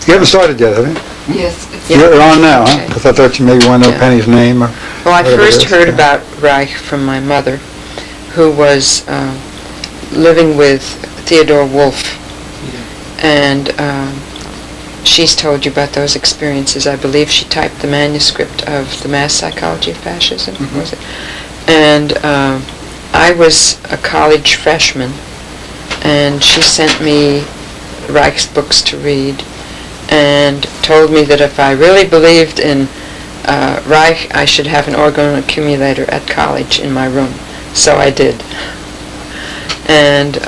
You haven't started yet, have you? Yes. You're on now, huh? Okay. Because I thought you maybe wanted to know Penny's name or... Well, I whatever it first is. heard about Reich from my mother, who was living with Theodore Wolff, and she's told you about those experiences. I believe she typed the manuscript of The Mass Psychology of Fascism, was it? And I was a college freshman, and she sent me Reich's books to read, and told me that if I really believed in Reich, I should have an orgone accumulator at college in my room. So I did. And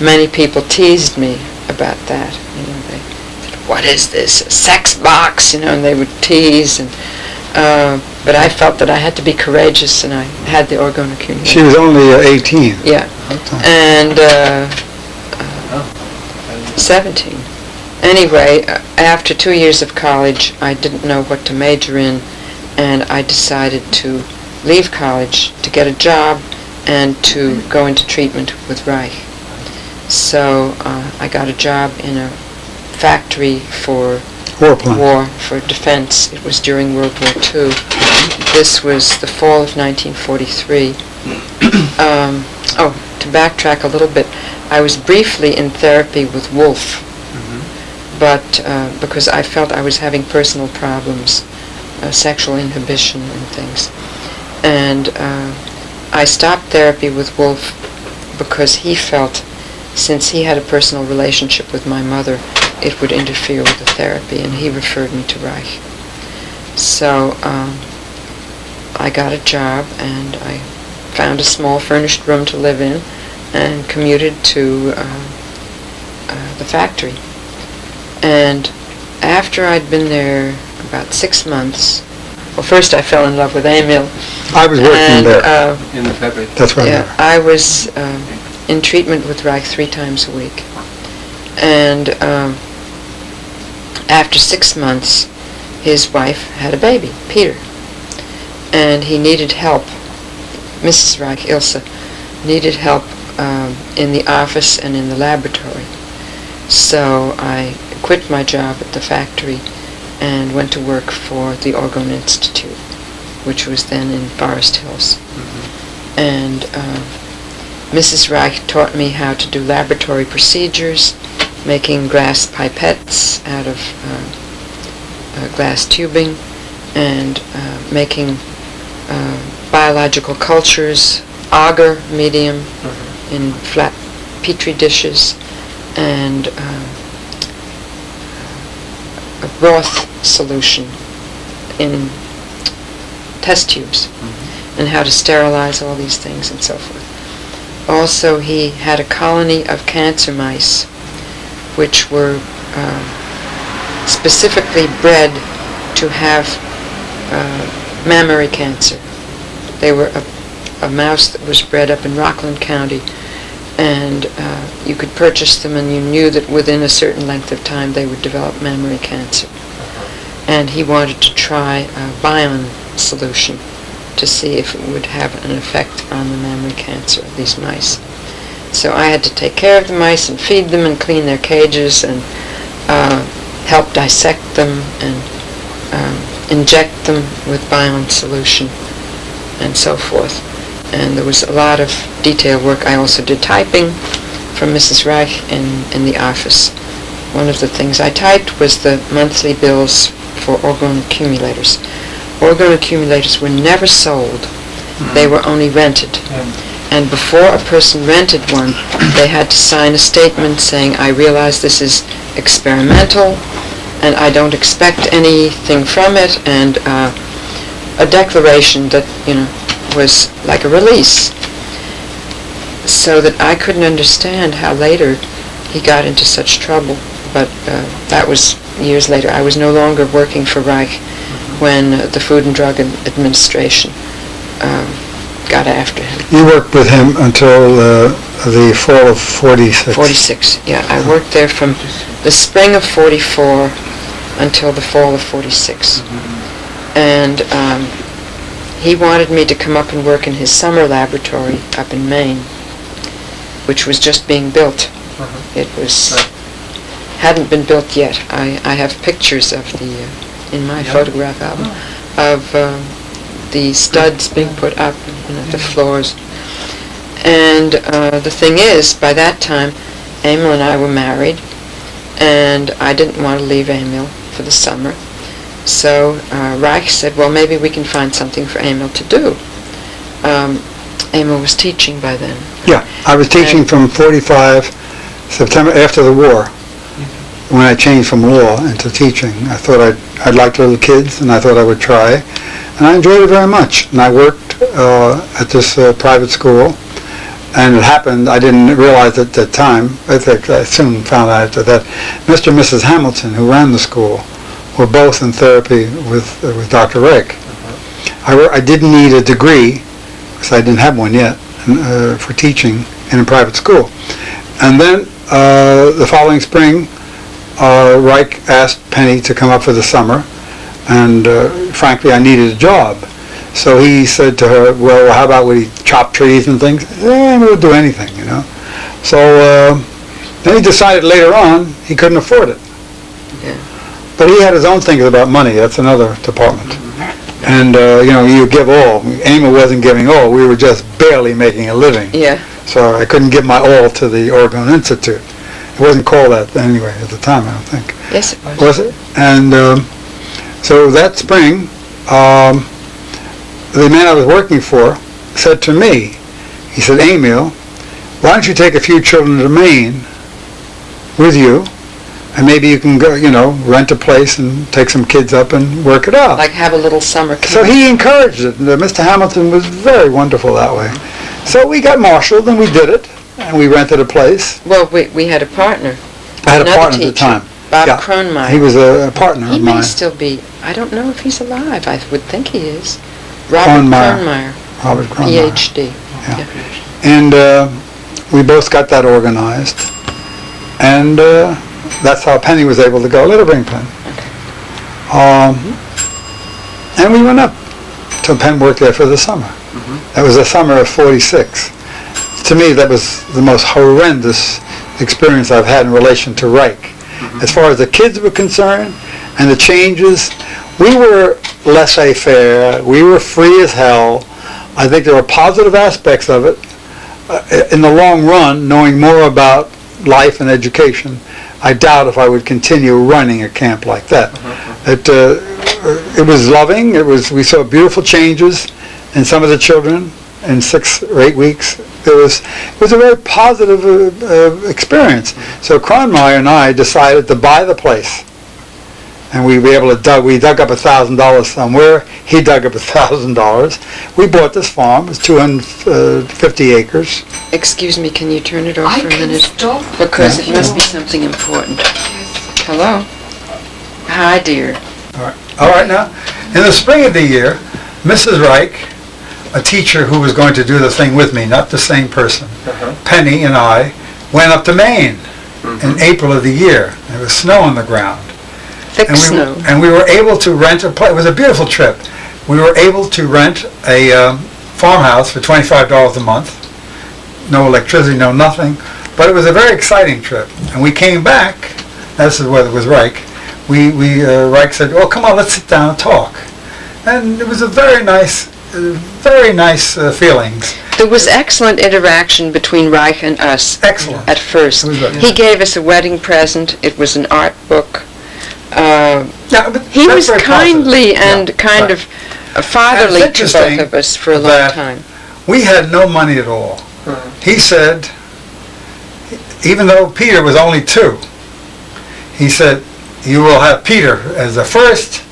many people teased me about that. You know, they said, "What is this? A sex box?" You know, and they would tease. And but I felt that I had to be courageous, and I had the orgone accumulator. She was only 18. Yeah. And 17. Anyway, after 2 years of college, I didn't know what to major in, and I decided to leave college to get a job and to go into treatment with Reich. So I got a job in a factory for for defense. It was during World War II. This was the fall of 1943. To backtrack a little bit, I was briefly in therapy with Wolff, but because I felt I was having personal problems, sexual inhibition and things. And I stopped therapy with Wolff because he felt, since he had a personal relationship with my mother, it would interfere with the therapy, and he referred me to Reich. So I got a job, and I found a small furnished room to live in, and commuted to the factory. And after I'd been there about 6 months, well, first I fell in love with Emil. I was working there. In the factory. That's right. Yeah, I was in treatment with Reich 3 times a week. And after 6 months, his wife had a baby, Peter. And he needed help. Mrs. Reich, Ilse, needed help in the office and in the laboratory. So I quit my job at the factory and went to work for the Orgoninstitut, which was then in Forest Hills. And Mrs. Reich taught me how to do laboratory procedures, making glass pipettes out of glass tubing, and making biological cultures, agar medium in flat petri dishes, and a broth solution in test tubes, and how to sterilize all these things and so forth. Also, he had a colony of cancer mice which were specifically bred to have mammary cancer. They were a mouse that was bred up in Rockland County, and you could purchase them, and you knew that within a certain length of time they would develop mammary cancer. And he wanted to try a bion solution to see if it would have an effect on the mammary cancer of these mice. So I had to take care of the mice and feed them and clean their cages and help dissect them and inject them with bion solution and so forth. And there was a lot of detail work. I also did typing for Mrs. Reich in the office. One of the things I typed was the monthly bills for orgone accumulators. Orgone accumulators were never sold. They were only rented. And before a person rented one, they had to sign a statement saying, "I realize this is experimental, and I don't expect anything from it," and a declaration that, was like a release. So that I couldn't understand how later he got into such trouble. But that was years later. I was no longer working for Reich when the Food and Drug Administration got after him. You worked with him until the fall of 46. 46, yeah. I worked there from the spring of 44 until the fall of 46. And he wanted me to come up and work in his summer laboratory up in Maine, which was just being built. It was hadn't been built yet. I have pictures of in my photograph album, of the studs being put up, the floors. And the thing is, by that time, Emil and I were married, and I didn't want to leave Emil for the summer. So Reich said, well, maybe we can find something for Emil to do. Emil was teaching by then. Yeah, I was teaching from 45, September, after the war, when I changed from law into teaching. I thought I'd liked little kids, and I thought I would try. And I enjoyed it very much. And I worked at this private school. And it happened, I didn't realize at the time, I soon found out that Mr. and Mrs. Hamilton, who ran the school, were both in therapy with Dr. Reich. I didn't need a degree, because I didn't have one yet, for teaching in a private school. And then the following spring, Reich asked Penny to come up for the summer, and frankly, I needed a job. So he said to her, well, how about we chop trees and things? We'll do anything, So then he decided later on he couldn't afford it. Yeah. But he had his own things about money. That's another department. And, you give all. Emil wasn't giving all. We were just barely making a living. Yeah. So I couldn't give my all to the Orgoninstitut. It wasn't called that anyway at the time, I don't think. Yes, it was. Was it? And so that spring, the man I was working for said to me, he said, Emil, why don't you take a few children to Maine with you, and maybe you can go, rent a place and take some kids up and work it out. Like have a little summer camp. So he encouraged it. Mr. Hamilton was very wonderful that way. So we got marshaled and we did it, and we rented a place. Well, we had a partner. I had a Another partner teacher, at the time. Bob Yeah. Kronmeyer. He was a partner He of may mine. still be. I don't know if he's alive. I would think he is. Robert Kronmeyer. Kronmeyer. Robert Kronmeyer. PhD. Yeah. And we both got that organized. And that's how Penny was able to go. Let her bring Penny. And we went up to Penn, worked there for the summer. That was the summer of 46. To me, that was the most horrendous experience I've had in relation to Reich. As far as the kids were concerned and the changes, we were laissez-faire. We were free as hell. I think there were positive aspects of it. In the long run, knowing more about life and education, I doubt if I would continue running a camp like that. It was loving. We saw beautiful changes in some of the children in 6 or 8 weeks. It was a very positive experience. So Kronmeyer and I decided to buy the place, and we dug up $1,000 somewhere. He dug up $1,000. We bought this farm. It was 250 acres. Excuse me, can you turn it off for a minute? Stop. Because it must be something important. Hello? Hi, dear. All right, now, in the spring of the year, Mrs. Reich, a teacher who was going to do the thing with me, not the same person, Penny and I, went up to Maine in April of the year. There was snow on the ground. Thick snow. And we were able to rent a place. It was a beautiful trip. We were able to rent a farmhouse for $25 a month. No electricity, no nothing. But it was a very exciting trip. And we came back. This is where it was Reich. Reich said, "Oh, come on, let's sit down and talk." And it was a very nice feelings. There was excellent interaction between Reich and us. Excellent. At first. He gave us a wedding present. It was an art book. He was kindly and kind of fatherly to both of us for a long time. We had no money at all. He said, even though Peter was only 2, he said, "You will have Peter as the first.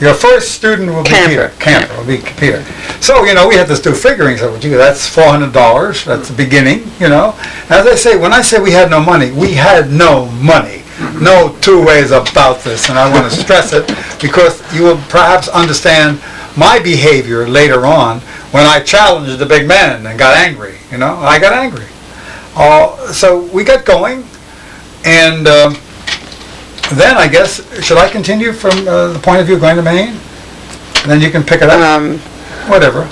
Your first student will be Peter. Camper will be Peter." So, we had to do figuring. So, that's $400. That's the beginning, As I say, when I say we had no money, we had no money. No two ways about this. And I want to stress it because you will perhaps understand my behavior later on when I challenged the big men and got angry. I got angry. So we got going. And then I guess, should I continue from the point of view of going to Maine? And then you can pick it up? Whatever.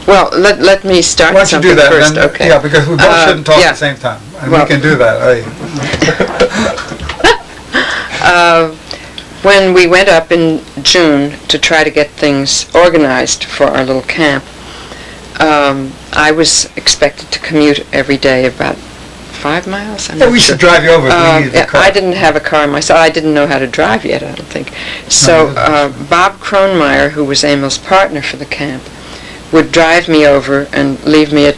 Well, let me start Why don't you something do that first. then? Okay. Yeah, because we both shouldn't talk at the same time. And we can do that. When we went up in June to try to get things organized for our little camp, I was expected to commute every day about 5 miles. We should drive you over if we needed a car. I didn't have a car myself. I didn't know how to drive yet, I don't think. So Bob Kronmeyer, who was Emil's partner for the camp, would drive me over and leave me at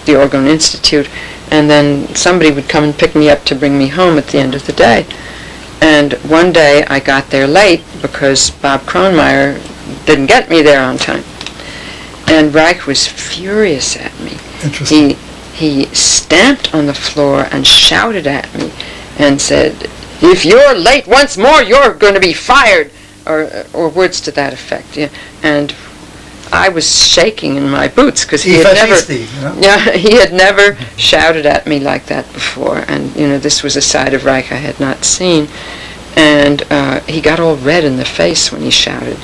the Orgoninstitut, and then somebody would come and pick me up to bring me home at the end of the day. And one day I got there late because Bob Kronmeyer didn't get me there on time. And Reich was furious at me. Interesting. He stamped on the floor and shouted at me and said, "If you're late once more, you're going to be fired," or words to that effect. Yeah. And I was shaking in my boots because he had never shouted at me like that before. And this was a side of Reich I had not seen. And he got all red in the face when he shouted.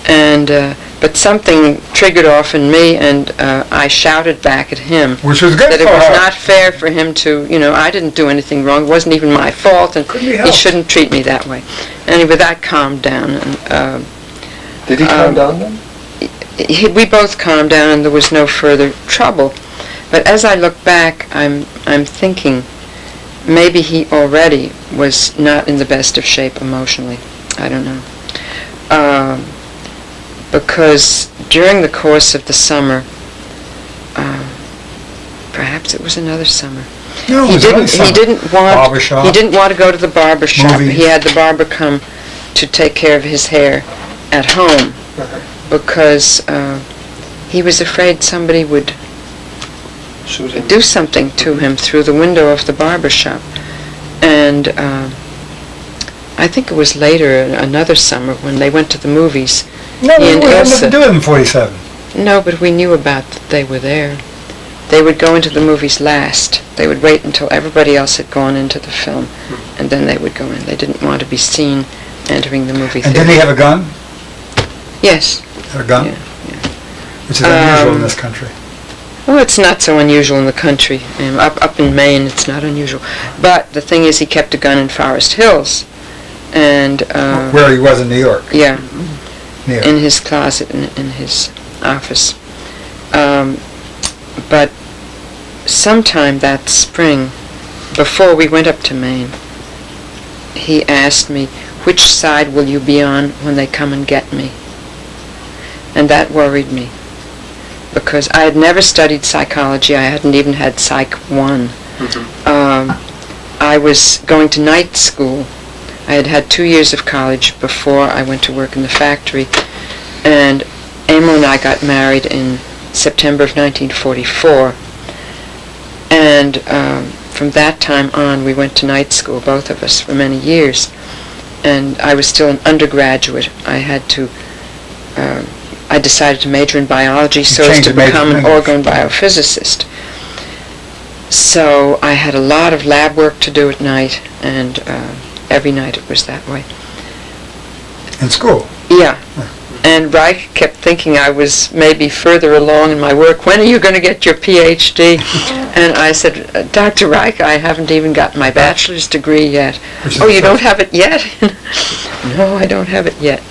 And but something triggered off in me, and I shouted back at him. Which was good that it was not fair for him to, I didn't do anything wrong. It wasn't even my fault, and he shouldn't treat me that way. Anyway, that calmed down. And, did he calm down then? We both calmed down, and there was no further trouble. But as I look back, I'm thinking maybe he already was not in the best of shape emotionally. I don't know. Because during the course of the summer, perhaps it was another summer. No, he didn't want to go to the barber shop. Movies. He had the barber come to take care of his hair at home because he was afraid somebody would do something to him through the window of the barber shop. And I think it was later, another summer, when they went to the movies. No, we had nothing to do with them in 47. No, but we knew about that they were there. They would go into the movies last. They would wait until everybody else had gone into the film, and then they would go in. They didn't want to be seen entering the movie theater. And didn't he have a gun? Yes. Had a gun? Yeah. Which is unusual in this country. Well, it's not so unusual in the country. Up in Maine, it's not unusual. But the thing is, he kept a gun in Forest Hills. And where he was in New York. Yeah. Near. In his closet, in his office. But sometime that spring, before we went up to Maine, he asked me, "Which side will you be on when they come and get me?" And that worried me, because I had never studied psychology. I hadn't even had Psych 1. I was going to night school. I had had 2 years of college before I went to work in the factory, and Emil and I got married in September of 1944, and from that time on we went to night school, both of us, for many years, and I was still an undergraduate. I decided to major in biology so as to become an orgone biophysicist. So I had a lot of lab work to do at night, and every night it was that way. In school? Yeah. And Reich kept thinking I was maybe further along in my work. "When are you going to get your PhD?" And I said, "Dr. Reich, I haven't even got my bachelor's degree yet." "Oh, you don't have it yet?" "No, I don't have it yet."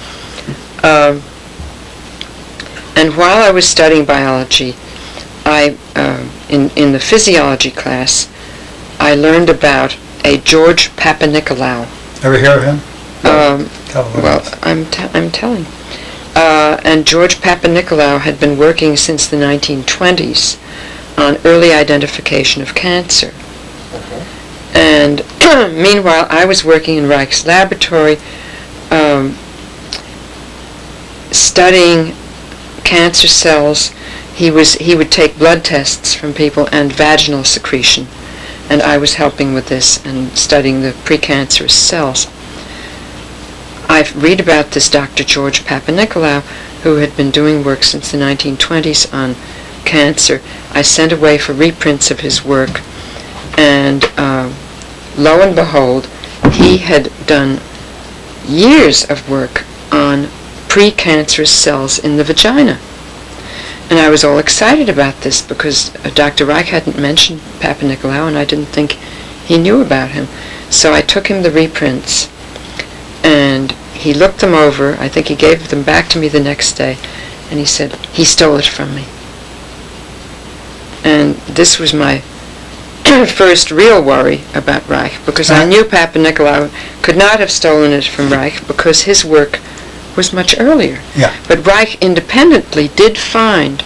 And while I was studying biology, in the physiology class, I learned about a George Papanicolaou. Ever hear of him? Well, I'm telling. And George Papanicolaou had been working since the 1920s on early identification of cancer. And meanwhile, I was working in Reich's laboratory, studying cancer cells. He would take blood tests from people and vaginal secretion, and I was helping with this and studying the precancerous cells. I read about this Dr. George Papanicolaou, who had been doing work since the 1920s on cancer. I sent away for reprints of his work, and lo and behold, he had done years of work on precancerous cells in the vagina. And I was all excited about this because Dr. Reich hadn't mentioned Papanicolaou, and I didn't think he knew about him. So I took him the reprints, and he looked them over. I think he gave them back to me the next day, and he said, he stole it from me. And this was my first real worry about Reich, because I knew Papa Nicolau could not have stolen it from Reich because his work was much earlier. Yeah. But Reich independently did find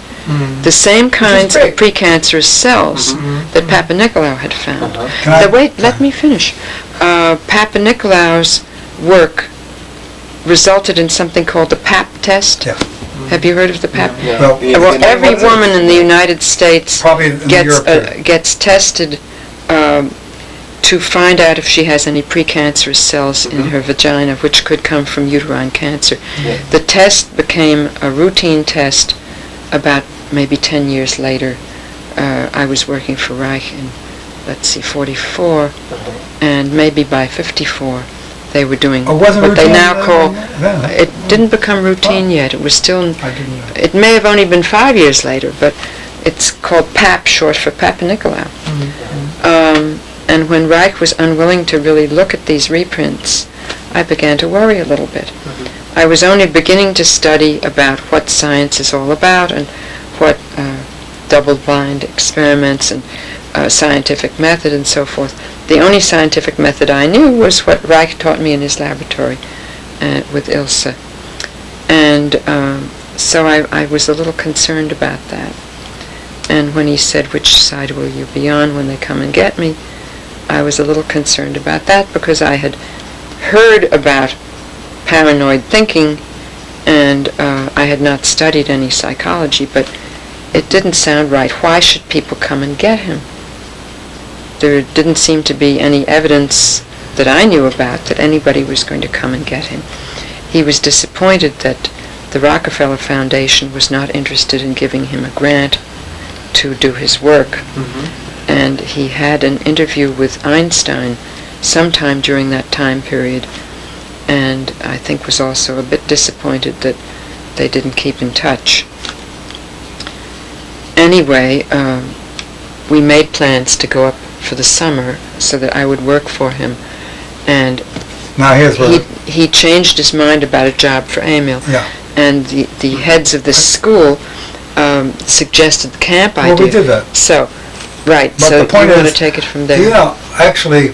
the same kinds of precancerous cells that Papa Nicolau had found. Wait, let me finish. Papa Nicolau's work resulted in something called the PAP test. Yeah. Have you heard of the PAP? Yeah. Well, every woman in the United States Probably in Europe, gets tested to find out if she has any precancerous cells in her vagina, which could come from uterine cancer. Yeah. The test became a routine test about maybe 10 years later. I was working for Reich in, 44, and maybe by 54 they were doing what they now call, it didn't become routine yet. It was still, it may have only been 5 years later, but it's called PAP, short for Papa Nicolau. And when Reich was unwilling to really look at these reprints, I began to worry a little bit. I was only beginning to study about what science is all about and what double-blind experiments and scientific method and so forth. The only scientific method I knew was what Reich taught me in his laboratory with Ilse. And so I was a little concerned about that. And when he said, which side will you be on when they come and get me, I was a little concerned about that because I had heard about paranoid thinking and I had not studied any psychology, but it didn't sound right. Why should people come and get him? There didn't seem to be any evidence that I knew about that anybody was going to come and get him. He was disappointed that the Rockefeller Foundation was not interested in giving him a grant to do his work. And he had an interview with Einstein sometime during that time period, and I think was also a bit disappointed that they didn't keep in touch. Anyway, we made plans to go up for the summer so that I would work for him, and now here's where he changed his mind about a job for Emil. Yeah. And the heads of the school suggested the camp idea. Well, we did that. So, right. But so the point you want is, to take it from there? Actually,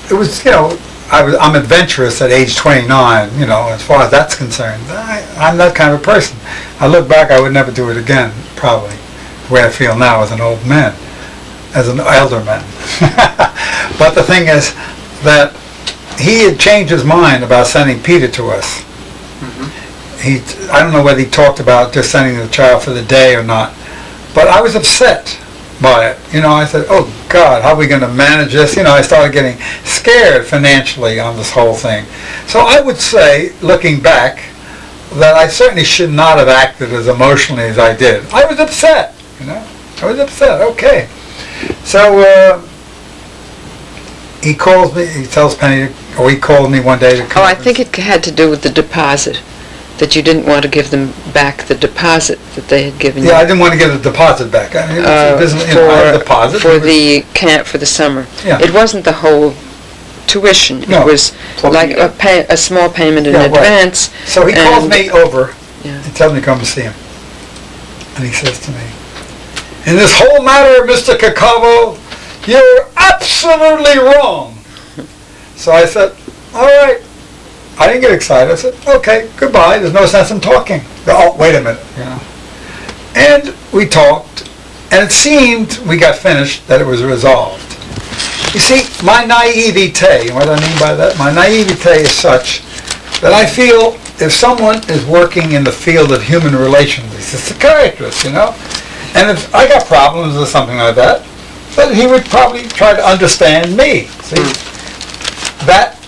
it was, I'm adventurous at age 29, as far as that's concerned. I'm that kind of a person. I look back, I would never do it again, probably, the way I feel now as an old man, as an elder man. But the thing is that he had changed his mind about sending Peter to us. I don't know whether he talked about just sending the child for the day or not, but I was upset by it. I said, oh God, how are we going to manage this? I started getting scared financially on this whole thing. So I would say, looking back, that I certainly should not have acted as emotionally as I did. I was upset, I was upset, okay. So he calls me, he tells Penny, or he called me one day to come. I think it had to do with the deposit, that you didn't want to give them back the deposit that they had given you. Yeah, I didn't want to give the deposit back. I mean, it was a deposit. For the camp for the summer. Yeah. It wasn't the whole tuition. No. It was like a small payment in advance. Right. So he calls me over and tells me to come and see him. And he says to me, in this whole matter, Mr. Caccavo, you're absolutely wrong. So I said, all right. I didn't get excited. I said, okay, goodbye. There's no sense in talking. Oh, wait a minute. And we talked, and it seemed, we got finished, that it was resolved. You see, my naivete, what I mean by that, my naivete is such that I feel if someone is working in the field of human relations, he's a psychiatrist, and if I got problems or something like that, then he would probably try to understand me. See, that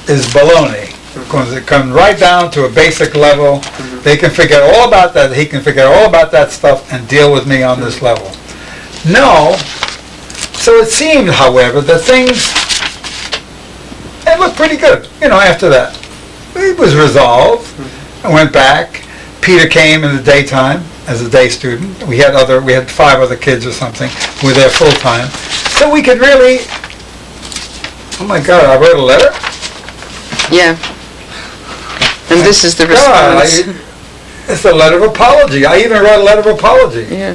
is baloney. Because it comes right down to a basic level. They can figure out all about that. He can figure out all about that stuff and deal with me on this level. No. So it seemed, however, that things, it looked pretty good, after that. It was resolved. I went back. Peter came in the daytime as a day student. We had 5 other kids or something. We were there full time. So we could really Oh my God, I wrote a letter? Yeah. And this is the God, response. it's a letter of apology. I even wrote a letter of apology. Yeah.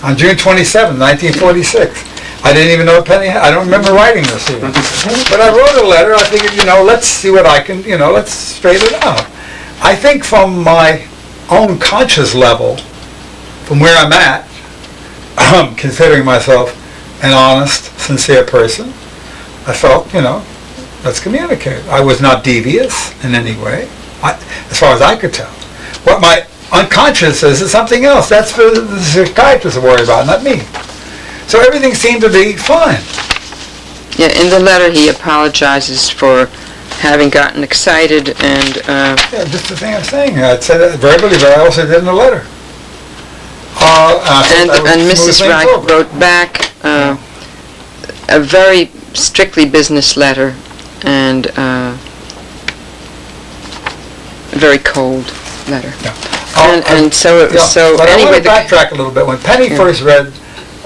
On June 27, 1946. I didn't even know Penny had. I don't remember writing this even. But I wrote a letter. I figured, let's see what I can, let's straighten it out. I think from my own conscious level, from where I'm at, considering myself an honest, sincere person, I felt, let's communicate. I was not devious in any way, as far as I could tell. What my unconscious is something else. That's for the psychiatrist to worry about, not me. So everything seemed to be fine. Yeah, in the letter he apologizes for having gotten excited and... Yeah, just the thing I'm saying. I said it verbally, but I also did in the letter. And Mrs. Reich wrote back a very strictly business letter and a very cold letter. Yeah. And so it was so... But anyway, I want to backtrack a little bit. When Penny first read,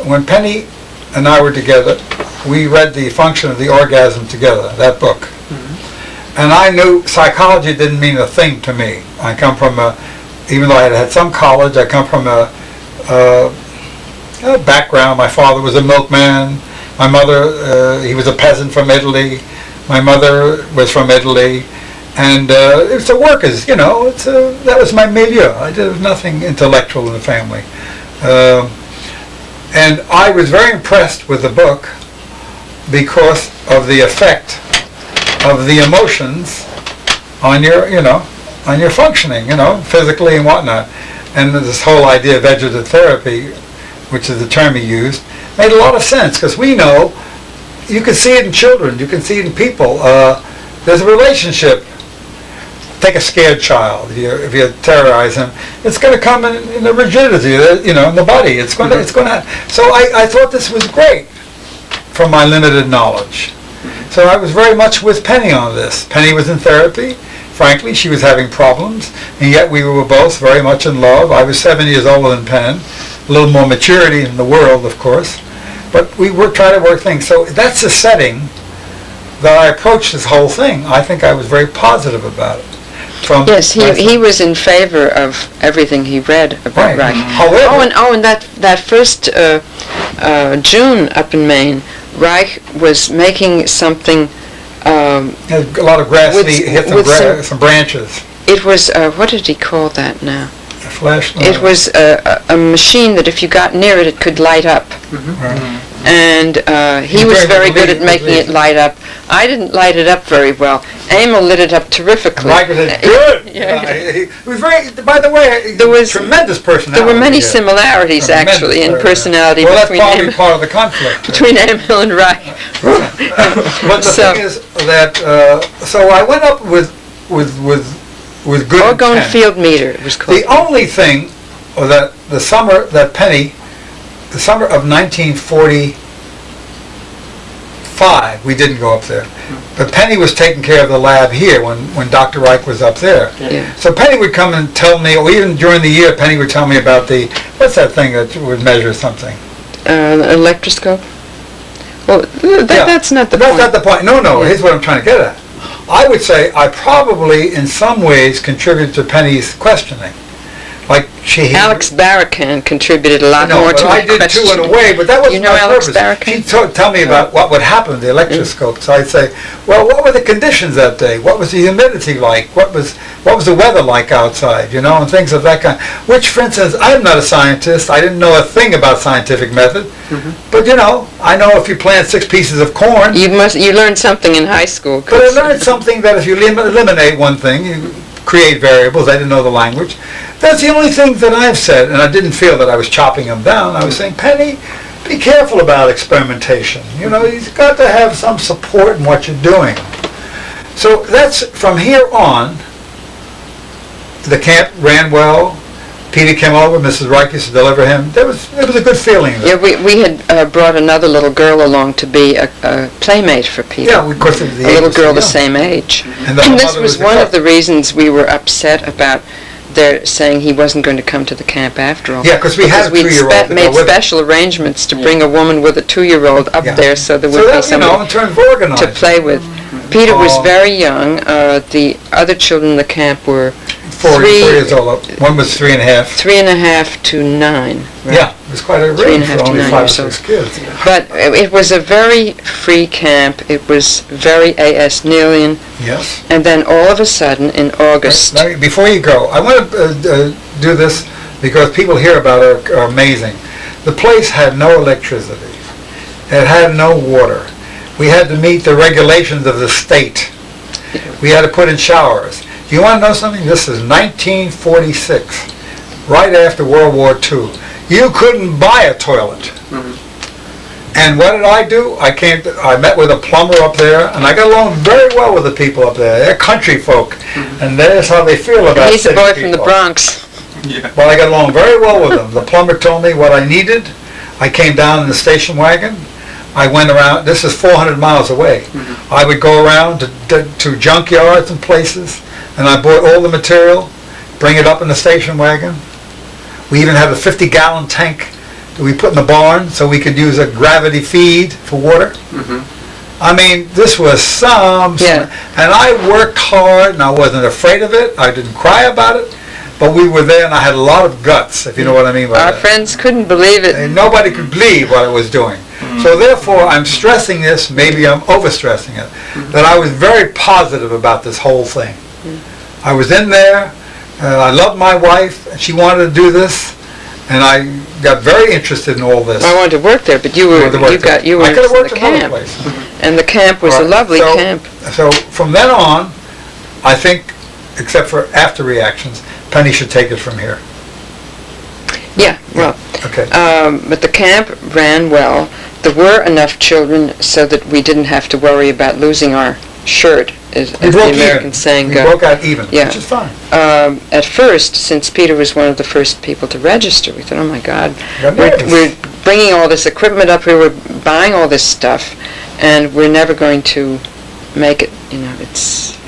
when Penny and I were together, we read The Function of the Orgasm together, that book. And I knew psychology didn't mean a thing to me. I come from even though I had some college, I come from a background. My father was a milkman. My mother, he was a peasant from Italy. My mother was from Italy. And it's the workers, that was my milieu. There was nothing intellectual in the family. And I was very impressed with the book because of the effect of the emotions on your, on your functioning, physically and whatnot. And this whole idea of vegetative therapy, which is the term he used, made a lot of sense because we know, you can see it in children, you can see it in people. There's a relationship. Take a scared child. If you terrorize him, it's going to come in the rigidity, in the body. It's going to. So I thought this was great, from my limited knowledge. So I was very much with Penny on this. Penny was in therapy. Frankly, she was having problems, and yet we were both very much in love. I was 7 years older than Penn, a little more maturity in the world, of course, but we were trying to work things. So that's the setting that I approached this whole thing. I think I was very positive about it. Yes, he was in favor of everything he read about Reich. However, and that first June up in Maine, Reich was making something... a lot of grass, hit some branches. It was, what did he call that now? A flashlight. It was a machine that if you got near it, it could light up. And he was very good at making it light up. I didn't light it up very well. Emil lit it up terrifically. Mike was good. He was very. By the way, there was tremendous personality. There were many similarities actually in personality between that's part of the conflict between Emil and Reich. But the thing is that so I went up with good Orgone field meter. It was called. The only thing that the summer of 1945, we didn't go up there. But Penny was taking care of the lab here when Dr. Reich was up there. Yeah. So Penny would come and tell me, or even during the year, Penny would tell me about what's that thing that would measure something? Electroscope? Well, that's not the point. That's not the point. No, here's what I'm trying to get at. I would say I probably, in some ways, contributed to Penny's questioning. Like Alex Barracan contributed a lot more to my I did too in a way, but that wasn't my Alex purpose. Barracan? She'd tell me about what would happen with the electroscope. So I'd say, well, what were the conditions that day? What was the humidity like? What was the weather like outside? And things of that kind. Which, for instance, I'm not a scientist. I didn't know a thing about scientific method. But I know if you plant 6 pieces of corn, you learned something in high school. But I learned something that if you eliminate one thing, you create variables. I didn't know the language. That's the only thing that I've said, and I didn't feel that I was chopping them down. I was saying, Penny, be careful about experimentation. You've got to have some support in what you're doing. So that's, from here on, the camp ran well. Peter came over, Mrs. Reich used to deliver him. It was a good feeling. Yeah, we had brought another little girl along to be a playmate for Peter. Yeah, of course. A little girl the same age. And this was one of the reasons we were upset about they're saying he wasn't going to come to the camp after all. Yeah, because we had a 2-year-old. We'd made special arrangements to bring a woman with a 2-year-old up there so there would be somebody in terms of organized. to play with. Peter was very young. The other children in the camp were 4 years old. One was 3.5. 3.5 to 9. Right? Yeah, it was quite a range for only 5 or 6 kids. But it was a very free camp. It was very A.S. Neelian. Yes. And then all of a sudden, in August... Before you go, I want to do this because people hear about it are amazing. The place had no electricity. It had no water. We had to meet the regulations of the state. We had to put in showers. You want to know something? This is 1946, right after World War II. You couldn't buy a toilet. Mm-hmm. And what did I do? I met with a plumber up there, and I got along very well with the people up there. They're country folk, and that's how they feel about He's a boy people. From the Bronx. Yeah. Well, I got along very well with them. The plumber told me what I needed. I came down in the station wagon. I went around. This is 400 miles away. Mm-hmm. I would go around to junkyards and places, and I bought all the material, bring it up in the station wagon. We even had a 50-gallon tank that we put in the barn so we could use a gravity feed for water. Mm-hmm. I mean, this was and I worked hard, and I wasn't afraid of it. I didn't cry about it, but we were there, and I had a lot of guts, if you know what I mean by that. Our friends couldn't believe it. And nobody could believe what I was doing. Mm-hmm. So therefore, I'm stressing this, maybe I'm overstressing it, that I was very positive about this whole thing. Mm-hmm. I was in there, I loved my wife, and she wanted to do this, and I got very interested in all this. I wanted to work there, but you were in the camp, and the camp was a lovely camp. So from then on, I think, except for after reactions, Penny should take it from here. Yeah, well, okay. But the camp ran well. There were enough children so that we didn't have to worry about losing our shirt, as the American saying goes. We broke out even, which is fine. At first, since Peter was one of the first people to register, we thought, oh my God, we're bringing all this equipment up here, we're buying all this stuff, and we're never going to make it, it's...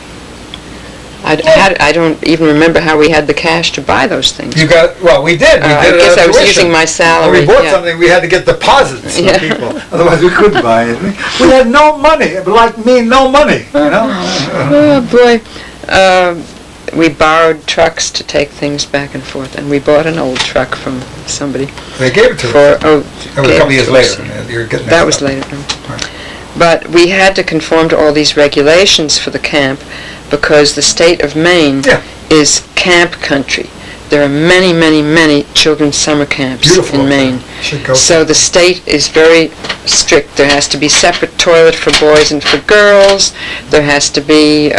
I don't even remember how we had the cash to buy those things. We did. We did I guess I was using my salary. When we bought something, we had to get deposits from people. Otherwise, we couldn't buy it. We had no money. Like me, no money. Oh boy. We borrowed trucks to take things back and forth, and we bought an old truck from somebody. They gave it to us. That was a couple years later. That was later. Right. But we had to conform to all these regulations for the camp, because the state of Maine is camp country. There are many, many, many children's summer camps in Maine. So the state is very strict. There has to be separate toilet for boys and for girls. There has to be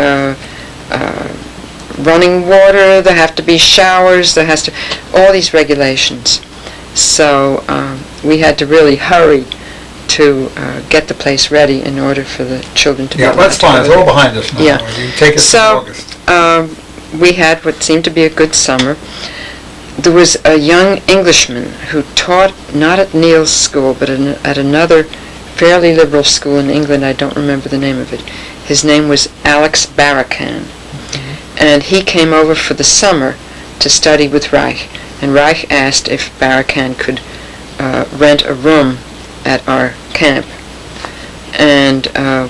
running water. There have to be showers. There has to all these regulations. So we had to really hurry to get the place ready in order for the children to be able to... Yeah, that's fine. It's all behind us now. Yeah. You take it in August. We had what seemed to be a good summer. There was a young Englishman who taught not at Neil's school, but at another fairly liberal school in England. I don't remember the name of it. His name was Alex Barakan. Mm-hmm. And he came over for the summer to study with Reich. And Reich asked if Barakan could rent a room at our camp, and I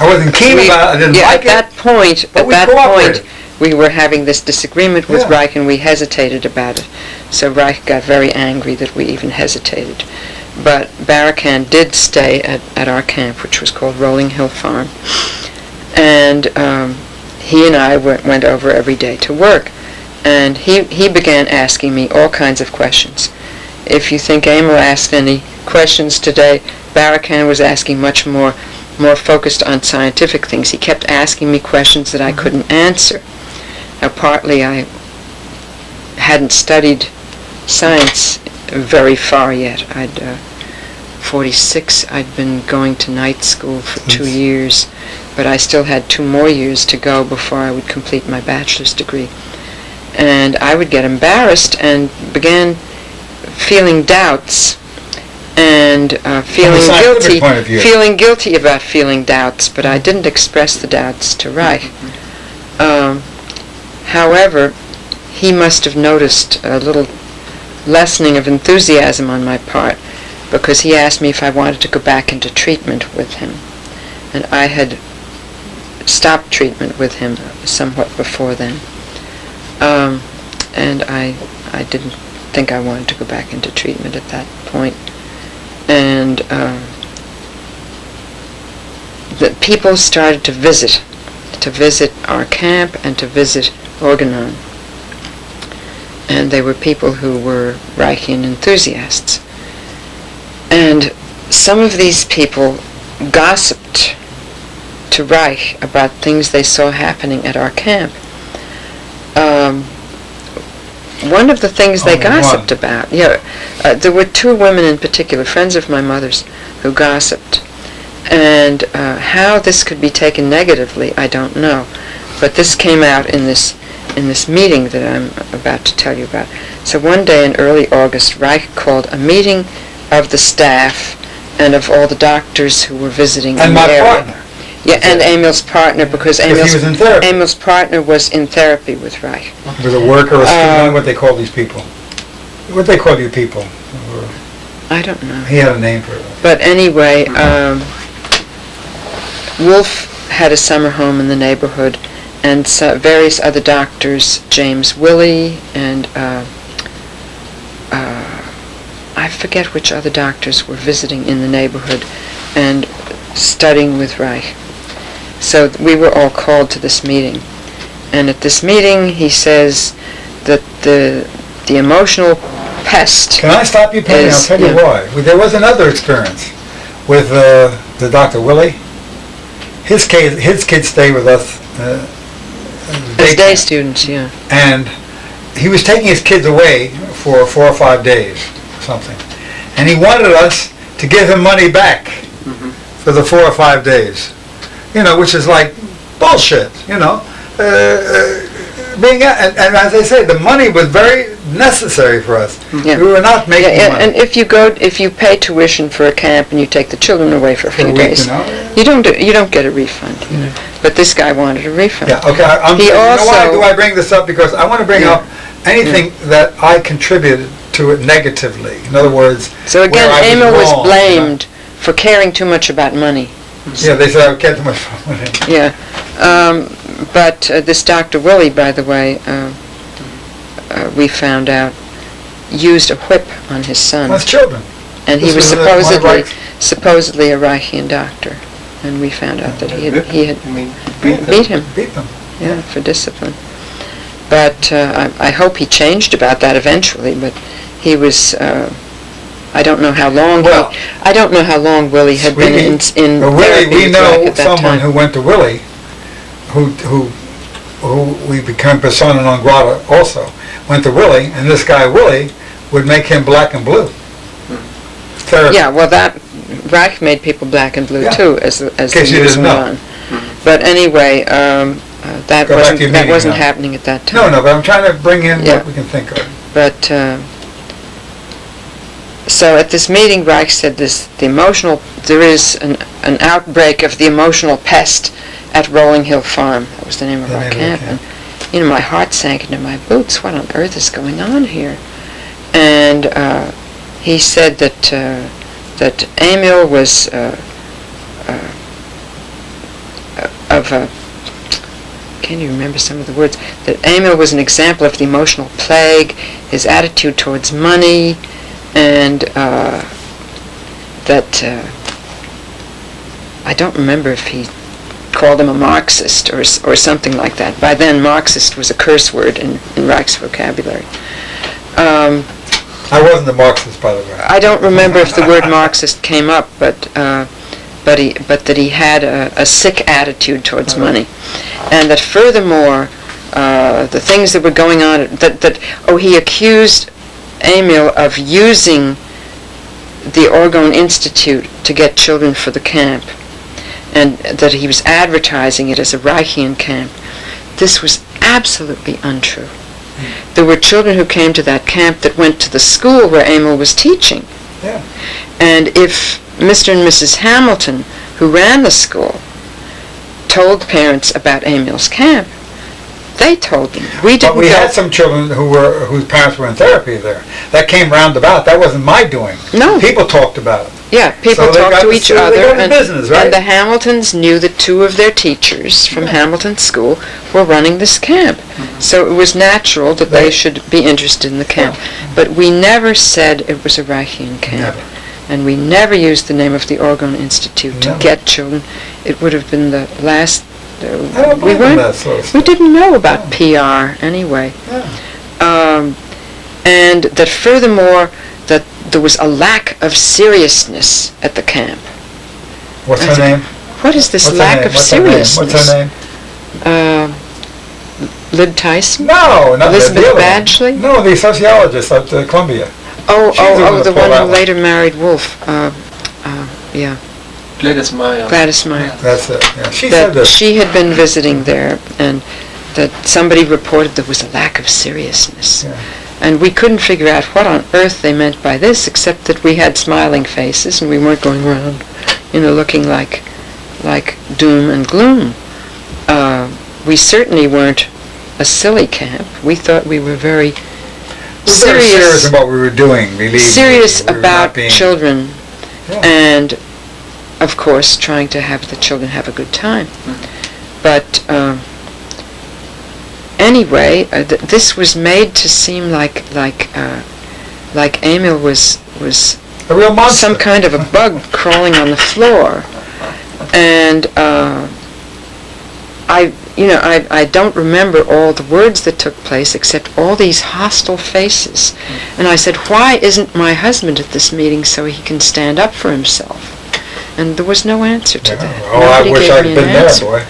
wasn't keen about it. I didn't like it. At that point, we were having this disagreement with Reich, and we hesitated about it. So Reich got very angry that we even hesitated. But Barakan did stay at our camp, which was called Rolling Hill Farm, and he and I went over every day to work, and he began asking me all kinds of questions. If you think Emil asked any questions today, Barakan was asking much more focused on scientific things. He kept asking me questions that I couldn't answer. Now, partly I hadn't studied science very far yet. 46, I'd been going to night school for 2 years, but I still had 2 more years to go before I would complete my bachelor's degree. And I would get embarrassed and began feeling doubts and feeling guilty about feeling doubts, but I didn't express the doubts to Reich. However, he must have noticed a little lessening of enthusiasm on my part, because he asked me if I wanted to go back into treatment with him. And I had stopped treatment with him somewhat before then. And I didn't think I wanted to go back into treatment at that point. And the people started to visit our camp and to visit Orgonon. And they were people who were Reichian enthusiasts. And some of these people gossiped to Reich about things they saw happening at our camp. One of the things they gossiped about, there were two women in particular, friends of my mother's, who gossiped. And how this could be taken negatively, I don't know. But this came out in this meeting that I'm about to tell you about. So one day in early August, Reich called a meeting of the staff and of all the doctors who were visiting in the area. And my partner. Yeah, and Emil's partner, because he was in therapy. Emil's partner was in therapy with Reich. Was a worker or a student, what they call these people. What they call you people? I don't know. He had a name for it. But anyway, Wolf had a summer home in the neighborhood, and various other doctors, James Willey and I forget which other doctors were visiting in the neighborhood and studying with Reich. So we were all called to this meeting. And at this meeting, he says that the emotional pest... Can I stop you, Penny? I'll tell you why. There was another experience with the Dr. Willie. His kids stay with us. As day students, yeah. And he was taking his kids away for 4 or 5 days, something. And he wanted us to give him money back for the 4 or 5 days. Which is like bullshit, and as I say, the money was very necessary for us. Yeah. We were not making money. And if you pay tuition for a camp and you take the children away for a few days, you don't get a refund. But this guy wanted a refund. Yeah. Okay. Why do I bring this up? Because I want to bring up anything that I contributed to it negatively. In other words, so again, Emil was blamed for caring too much about money. Yeah, they said I cared too much about money. Yeah. But this Dr. Willie, by the way, we found out, used a whip on his son. On his children. And he was supposedly a Reichian doctor. And we found out that he had beat him. Beat them. Yeah, for discipline. But I hope he changed about that eventually. But he was. I don't know how long. I don't know how long Willie had been in therapy. We know someone who went to Willie, who we became persona non grata also. Went to Willie, and this guy Willie would make him black and blue. Therapy. Yeah, well, that Reich made people black and blue too, as the years went on. But anyway, that wasn't happening at that time. No, but I'm trying to bring in what we can think of. But so at this meeting, Reich said there is an outbreak of the emotional pest at Rolling Hill Farm. That was the name of our camp. And, my heart sank into my boots. What on earth is going on here? And he said that Emil was can you remember some of the words? That Emil was an example of the emotional plague, his attitude towards money, and that I don't remember if he called him a Marxist or something like that. By then, Marxist was a curse word in Reich's vocabulary. I wasn't a Marxist, by the way. I don't remember if the word Marxist came up, but that he had a sick attitude towards money, and that furthermore, the things that were going on, he accused Emil of using the Orgoninstitut to get children for the camp, and that he was advertising it as a Reichian camp. This was absolutely untrue. There were children who came to that camp that went to the school where Emil was teaching. Yeah. And if Mr. and Mrs. Hamilton, who ran the school, told parents about Emil's camp, They told them. We didn't But we go. had some children whose parents were in therapy there. That came roundabout. That wasn't my doing. No. People talked about it. Yeah, people So they talked got to the- each they other, got the and, business, right? and the Hamiltons knew that two of their teachers from Hamilton School were running this camp. So it was natural that they should be interested in the camp. But we never said it was a Reichian camp. Never. And we never used the name of the Orgoninstitut to Never. get children. It would have been the last... I don't we believe in weren't. that sort of We stuff. didn't know about PR anyway. Yeah. And that furthermore, that there was a lack of seriousness at the camp. What's her name? What is this What's her lack name? of What's her name? seriousness? What's her name? Lib Tyson? No, not Elizabeth the other one. Badgley? No, the sociologist at Columbia. Oh, She's the one the that one pulled that who one. later married Wolf. Yeah, Gladys Meyer. Gladys Meyer. That's it. Yeah. She said That this. she had been visiting there, and that somebody reported there was a lack of seriousness. Yeah. And we couldn't figure out what on earth they meant by this, except that we had smiling faces and we weren't going around, looking like doom and gloom. We certainly weren't a silly camp. We thought we were very Very serious about what we were doing, believe me. serious We were about not being- children, Yeah. and of course trying to have the children have a good time. But anyway, this was made to seem like Emil was A real monster. some kind of a bug crawling on the floor, and I don't remember all the words that took place except all these hostile faces. And I said, why isn't my husband at this meeting so he can stand up for himself? And there was no answer to that. Oh, I Nobody wish gave I'd me been an there, answer. boy.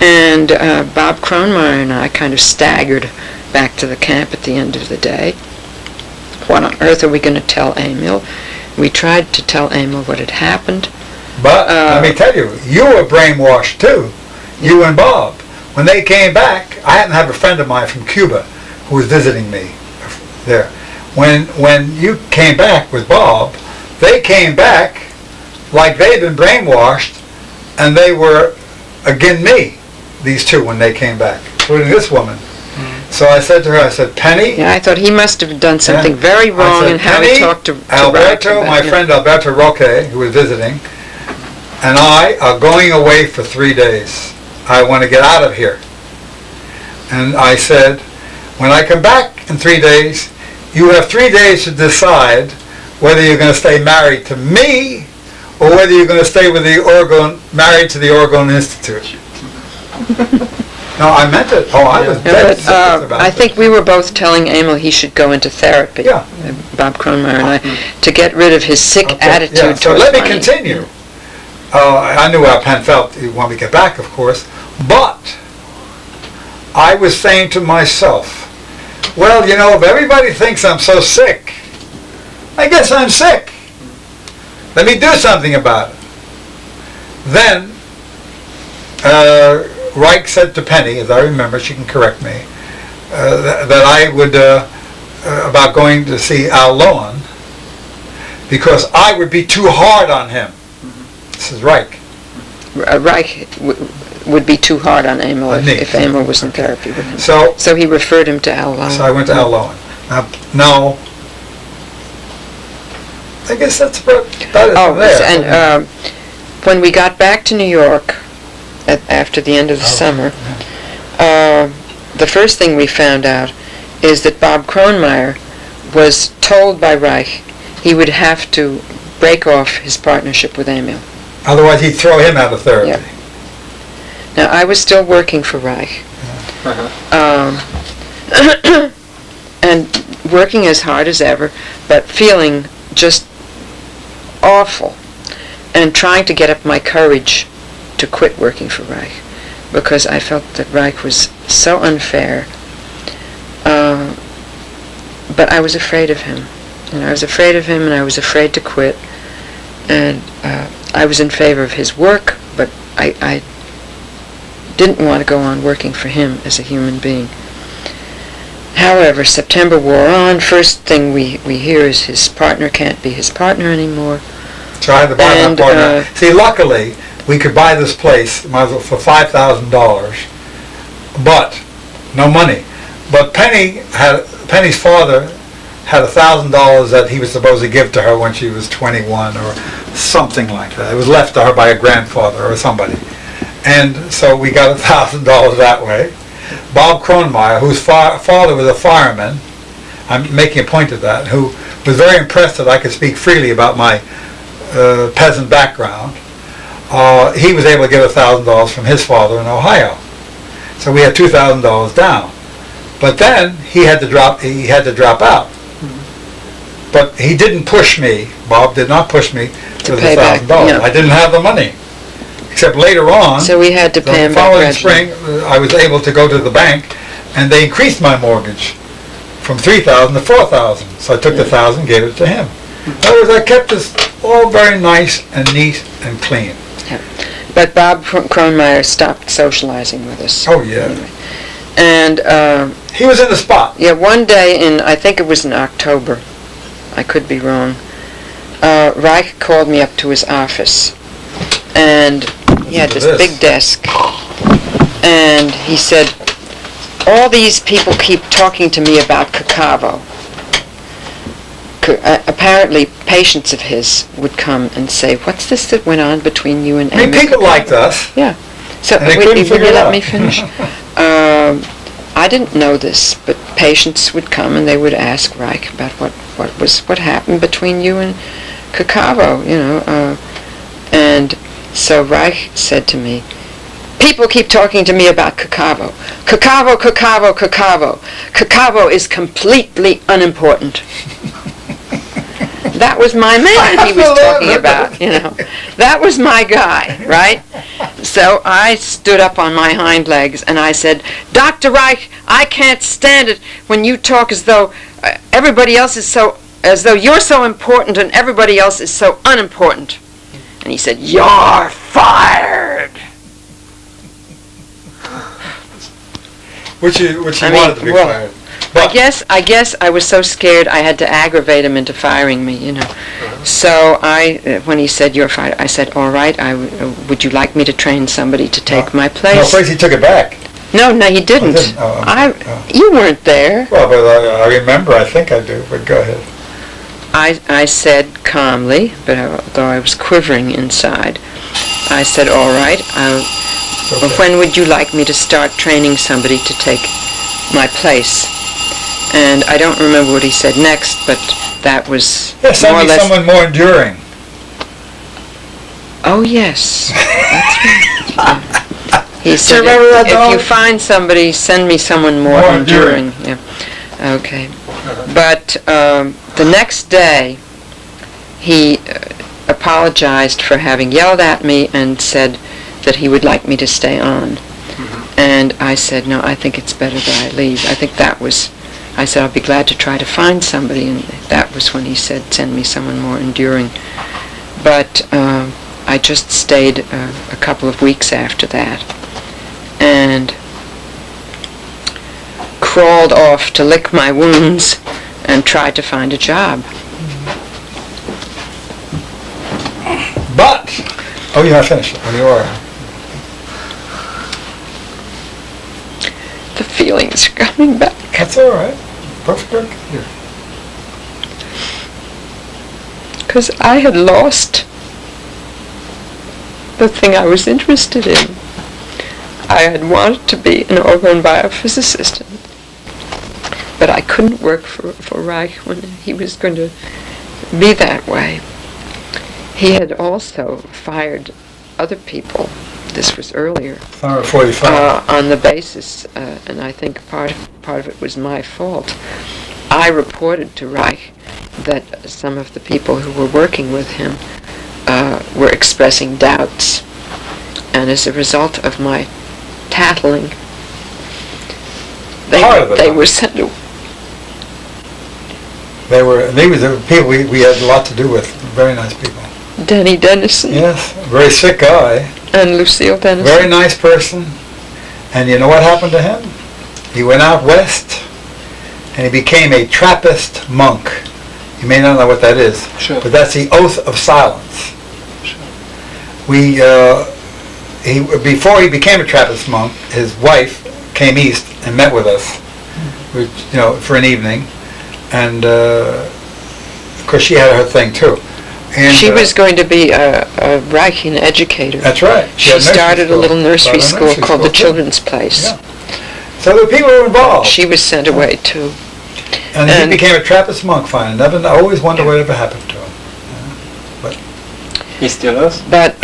And Bob Kronmeyer and I kind of staggered back to the camp at the end of the day. What on earth are we going to tell Emil? We tried to tell Emil what had happened. But let me tell you, you were brainwashed too. You and Bob. When they came back, I happened to have a friend of mine from Cuba who was visiting me there. When you came back with Bob, they came back like they'd been brainwashed, and they were against me, these two, when they came back, including this woman. So I said to her, I said, Penny, Yeah, I thought he must have done something very I wrong said, in how he Penny, talked to Alberto, Reich my about- friend Alberto Roque, who was visiting, and I are going away for 3 days. I want to get out of here. And I said, when I come back in 3 days, you have 3 days to decide whether you're going to stay married to me or whether you're going to stay with married to the Orgoninstitut. No, I meant it. Oh, I was Yeah, dead but, serious about I it. think we were both telling Emil he should go into therapy. Yeah. Bob Kronmeyer and I, to get rid of his sick attitude Yeah, so towards let me money. continue. I knew how Penn felt. He wanted me to get back, of course. But I was saying to myself, well, if everybody thinks I'm so sick, I guess I'm sick. Let me do something about it. Then Reich said to Penny, as I remember, she can correct me, that I would, about going to see Al Lohan, because I would be too hard on him. This is Reich. Reich would be too hard on Emil On me. if Emil was in therapy with him. So So he referred him to Al Lohan. So I went to Al Lohan. Now, I guess that's about it Oh, from there. and when we got back to New York after the end of the summer, the first thing we found out is that Bob Kronmeyer was told by Reich he would have to break off his partnership with Emil. Otherwise, he'd throw him out of therapy. Yeah. Now, I was still working for Reich, and working as hard as ever, but feeling just awful, and trying to get up my courage to quit working for Reich, because I felt that Reich was so unfair. But I was afraid of him, and I was afraid of him, and I was afraid to quit, and I was in favor of his work, but I didn't want to go on working for him as a human being. However, September wore on. First thing we hear is his partner can't be his partner anymore. So I had to buy And, my partner. See, luckily, we could buy this place for $5,000, but no money. But Penny's father had $1,000 that he was supposed to give to her when she was 21 or something like that. It was left to her by a grandfather or somebody. And so we got $1,000 that way. Bob Kronmeyer, whose father was a fireman, I'm making a point of that, who was very impressed that I could speak freely about my peasant background. He was able to get $1,000 from his father in Ohio. So we had $2,000 down. But then he had to drop out. But he didn't push me. Bob did not push me to the $1,000. Yeah. I didn't have the money. Except later on, So we had to pay him the back following gradually. spring, I was able to go to the bank, and they increased my mortgage from $3,000 to $4,000. So I took the $1,000, gave it to him. In other words, I kept this all very nice and neat and clean. Yeah. But Bob Kronmeyer stopped socializing with us. Oh yeah, Anyway. And he was in the spot. yeah, one day I think it was in October, I could be wrong, Reich called me up to his office, and he had this big desk, and he said, all these people keep talking to me about Caccavo. Apparently, patients of his would come and say, what's this that went on between you and I mean, Emil people Caccavo? liked us. Yeah. So, And they will couldn't you figure it let out. me finish? I didn't know this, but patients would come and they would ask Reich about what happened between you and Caccavo, and so Reich said to me, people keep talking to me about Caccavo. Caccavo, Caccavo, Caccavo. Caccavo is completely unimportant. That was my man he was talking about, That was my guy, right? So I stood up on my hind legs and I said, Dr. Reich, I can't stand it when you talk as though everybody else is as though you're so important and everybody else is so unimportant. And he said, you're fired. Which he wanted to be fired. But I guess I was so scared I had to aggravate him into firing me, So when he said you're fired, I said, all right, would you like me to train somebody to take my place? No, first he took it back. No, he didn't. You weren't there. Well, but I remember, I think I do, but go ahead. I said calmly, but although I was quivering inside, I said, all right, when would you like me to start training somebody to take my place? And I don't remember what he said next, but that was send more or me less... someone more enduring. Oh, yes. That's right. He said, remember that, if you Don? find somebody, send me someone more enduring. Yeah. Okay. But the next day, he apologized for having yelled at me and said that he would like me to stay on. And I said, no, I think it's better that I leave. I said, I'll be glad to try to find somebody, and that was when he said, send me someone more enduring. But I just stayed a couple of weeks after that, and crawled off to lick my wounds and tried to find a job. But, you're not finished. You are. The feelings are coming back. That's all right. Perfect. Here. Because I had lost the thing I was interested in. I had wanted to be an organ biophysicist, but I couldn't work for Reich when he was going to be that way. He had also fired other people. This was earlier. 45. On the basis, and I think part of it was my fault. I reported to Reich that some of the people who were working with him were expressing doubts, and as a result of my tattling, they were sent away. These were the people we had a lot to do with. Very nice people. Denny Dennison. Yes, very sick guy. And Lucille Dennison. Very nice person. And you know what happened to him? He went out west and he became a Trappist monk. You may not know what that is, Sure. but that's the oath of silence. Sure. Before he became a Trappist monk, his wife came east and met with us, which, for an evening, and of course she had her thing too. And she was going to be a Reichian educator. That's right. She started a little nursery school called the Children's Place. Yeah. So the people were involved. She was sent away too. And he became a Trappist monk finally. I always wondered whatever happened to him. But he still is? But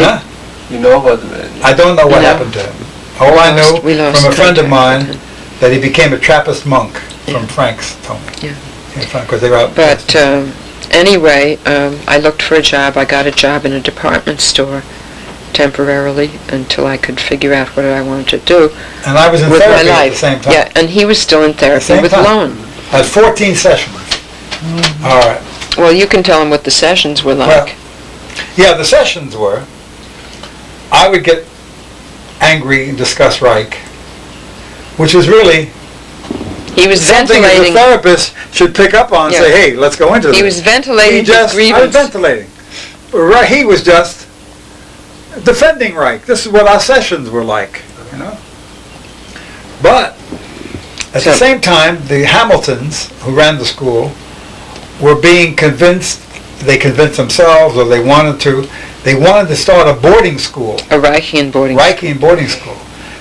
you know what? I don't know what happened to him. All I know from a friend of mine that he became a Trappist monk from Frank's told me. Yeah. Because they were out. But anyway, I looked for a job. I got a job in a department store temporarily until I could figure out what I wanted to do. And I was in therapy at the same time. Yeah, and he was still in therapy with Lowen. I had 14 sessions. All right. Well, you can tell him what the sessions were like. Well, the sessions were, I would get angry and discuss Reich, which was really he was something ventilating. The therapist should pick up on and say, hey, let's go into this. He was ventilating his grievance. I was ventilating. He was just defending Reich. This is what our sessions were like, But at the same time, the Hamiltons, who ran the school, were being convinced, they convinced themselves, or they wanted to start a boarding school. A Reichian boarding school.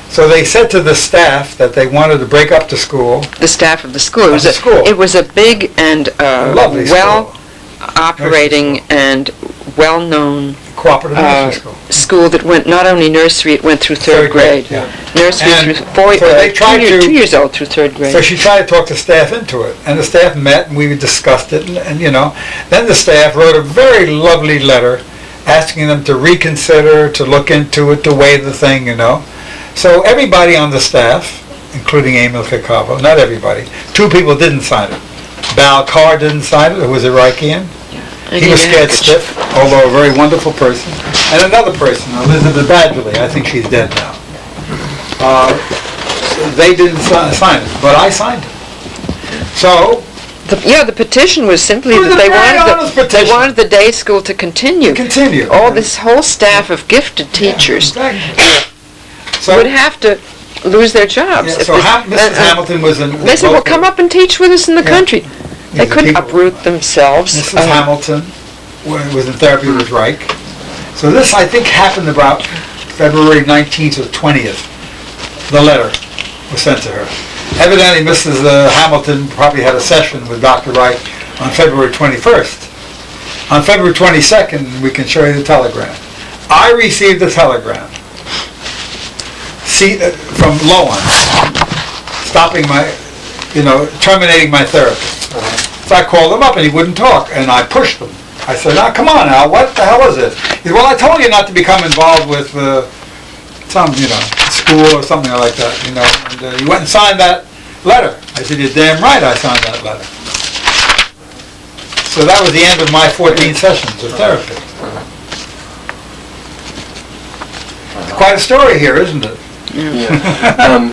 So they said to the staff that they wanted to break up the school. The staff of the school. It was a big and lovely well-operating and well-known cooperative nursery school that went not only nursery, it went through third grade. Yeah. Nursery and through 2 years old through third grade. So she tried to talk the staff into it, and the staff met, and we discussed it, and then the staff wrote a very lovely letter asking them to reconsider, to look into it, to weigh the thing, So everybody on the staff, including Emil Caccavo, not everybody, 2 people didn't sign it. Bal Carr didn't sign it, who was a Reichian. He was scared stiff, although a very wonderful person. And another person, Elizabeth Badgerly, I think she's dead now. They didn't sign it, but I signed it. So the petition was simply that they wanted the day school to continue. This whole staff of gifted teachers would have to lose their jobs. Yeah, so Mrs. Hamilton was in... They said, well, come up and teach with us in the country. They couldn't uproot themselves. Mrs. Hamilton was in therapy with Reich. So this, I think, happened about February 19th or 20th. The letter was sent to her. Evidently, Mrs. Hamilton probably had a session with Dr. Reich on February 21st. On February 22nd, we can show you the telegram. I received a telegram from Lowen, stopping terminating my therapy. So I called him up and he wouldn't talk, and I pushed him. I said, now come on now, what the hell is this? He said, well, I told you not to become involved with some, school or something like that, and you went and signed that letter. I said, you're damn right I signed that letter. So that was the end of my 14 sessions of therapy. Quite a story here, isn't it? Yeah.